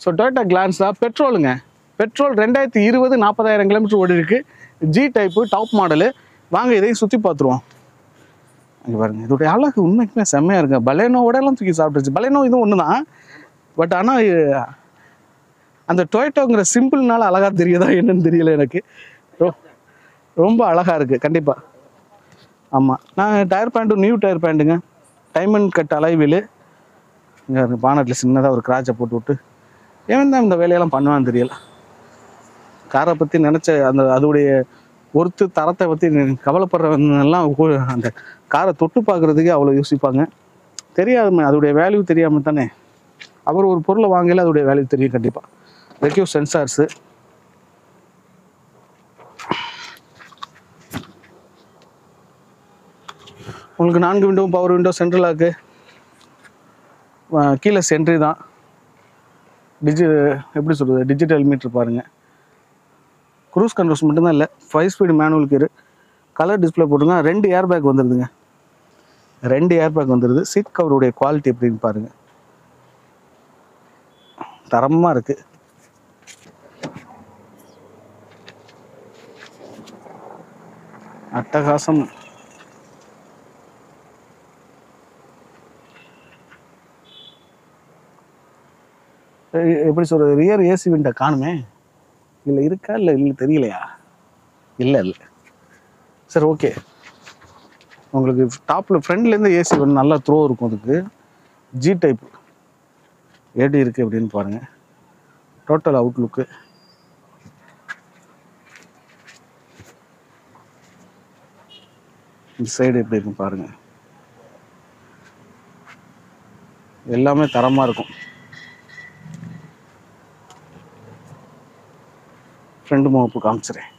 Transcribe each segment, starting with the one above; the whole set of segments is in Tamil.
ஸோ டொயோட்டா கிளான்ஸா பெட்ரோலுங்க. பெட்ரோல் 2020 40,000 கிலோமீட்டர் ஓடி இருக்கு. G type top model. வாங்க இதையும் சுற்றி பார்த்துருவோம். அங்கே பாருங்க, இதோடைய அழகு உண்மைக்குமே செம்மையாக இருக்கு. பலேனோவோடலாம் தூக்கி சாப்பிட்டுருச்சு. பலேனோ இதுவும் ஒன்று தான். பட் ஆனால் அந்த டொயோட்டோங்கிற சிம்பிள்னால அழகாக தெரியுதா என்னன்னு தெரியல எனக்கு. ரொம்ப அழகாக இருக்குது கண்டிப்பாக. ஆமாம், நான் டயர் பேண்ட்டும் நியூ டயர் பேண்ட்டுங்க. டைமண்ட் கட் அலைவில். இங்கே பானட்டில் சின்னதாக ஒரு கிராச்சை போட்டு விட்டு ஏன் தான் இந்த வேலையெல்லாம் பண்ணுவான்னு தெரியல. காரை பற்றி நினச்ச அந்த அதோடைய ஒருத்து தரத்தை பற்றி கவலைப்படுறவங்கெல்லாம் அந்த காரை தொட்டு பார்க்குறதுக்கே அவ்வளோ யோசிப்பாங்க. தெரியாதுமே, அதோடைய வேல்யூ தெரியாமல் தானே. அவர் ஒரு பொருளை வாங்கல அதோடைய வேல்யூ தெரியும் கண்டிப்பாக. ரெக்யூ சென்சார்ஸு, உங்களுக்கு 4 window power window, central lock, கீழே சென்ட்ரி தான். எப்படி சொல்கிறது, டிஜிட்டல் மீட்டர் பாருங்கள். க்ரூஸ் கண்ட்ரோல்ஸ் மட்டும்தான் இல்லை, 5 speed manual gear, colour display போட்டுங்க. 2 ஏர் பேக் வந்துடுதுங்க. 2 ஏர் பேக் வந்துடுது. சீட் கவருடைய குவாலிட்டி எப்படின்னு பாருங்கள், தரமாக இருக்குது. அட்டகாசம். எப்படி சொல்கிறது, ரியர் ஏசி விண்டோ காணுமே. இல்லை இருக்கா, இல்லை தெரியலையா? இல்லை சரி, ஓகே. உங்களுக்கு டாப்பில் ஃப்ரண்ட்லேருந்து ஏசி வந்து நல்லா த்ரோ இருக்கும். அதுக்கு ஜி டைப் எப்படி இருக்குது அப்படின்னு பாருங்கள். டோட்டல் அவுட்லுக்கு இந்த சைடு எப்படி இருக்கும் பாருங்கள். எல்லாமே தரமாக இருக்கும். ஃப்ரண்ட் முகப்பு காமிச்சிறேன்.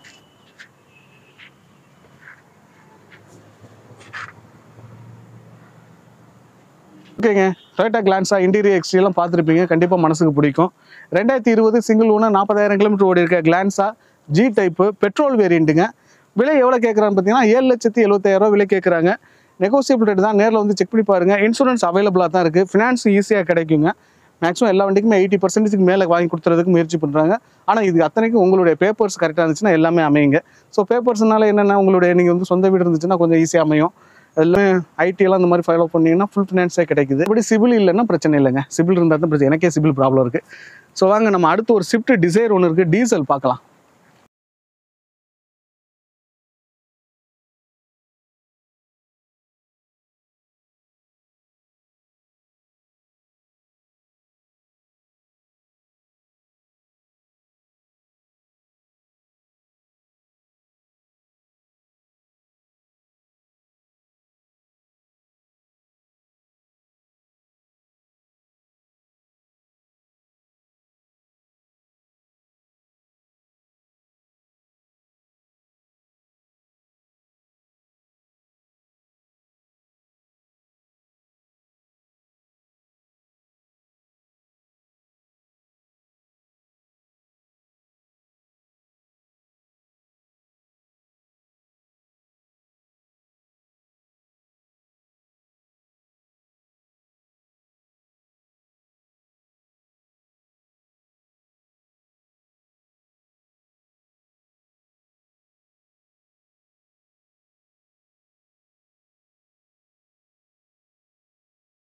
ஓகேங்க, டொயோட்டா கிளான்ஸா இன்டீரியர் எக்ஸ்டீரியர்லாம் பார்த்துருப்பீங்க. கண்டிப்பாக மனசுக்கு பிடிக்கும். 2020 சிங்கிள் ஓனர் 40,000 கிலோமீட்டர் ஓடி இருக்க கிளான்ஸா ஜி டைப்பு பெட்ரோல் வேரியண்ட்டுங்க. விலை எவ்வளோ கேட்குறான்னு பார்த்தீங்கன்னா 7,75,000 விலை கேட்குறாங்க. நெகோசியபிள் ரேட் தான். நேரில் வந்து செக் பண்ணி பாருங்கள். இன்சூரன்ஸ் அவைலபிளாக தான் இருக்குது. ஃபினான்ஸ் ஈஸியாக கிடைக்குங்க. மேக்ஸிமம் எல்லா வண்டிக்குமே 80% மேலே வாங்கி கொடுத்துறதுக்கு முயற்சி பண்ணுறாங்க. ஆனால் இது அத்தனைக்கும் உங்களுடைய பேப்பர்ஸ் கரெக்டாக இருந்துச்சுன்னா எல்லாமே அமையுங்க. ஸோ பேப்பர்ஸ்னால என்னென்னா, உங்களுடைய நீங்கள் வந்து சொந்த வீடு இருந்துச்சுன்னா கொஞ்சம் ஈஸியாக அமையும். எல்லாமே ஐடியெல்லாம் இந்த மாதிரி ஃபாலோ பண்ணிங்கன்னா ஃபுல் ஃபினான்ஸே கிடைக்குது. இப்படி சிபில் இல்லைன்னா பிரச்சனை இல்லைங்க. சிபில் இருந்தால் தான் பிரச்சனை. எனக்கே சிபில் ப்ராப்ளம் இருக்குது. ஸோ வாங்க நம்ம அடுத்து ஒரு ஸ்விஃப்ட் டிசைர் ஒன்று இருக்குது, டீசல் பார்க்கலாம்.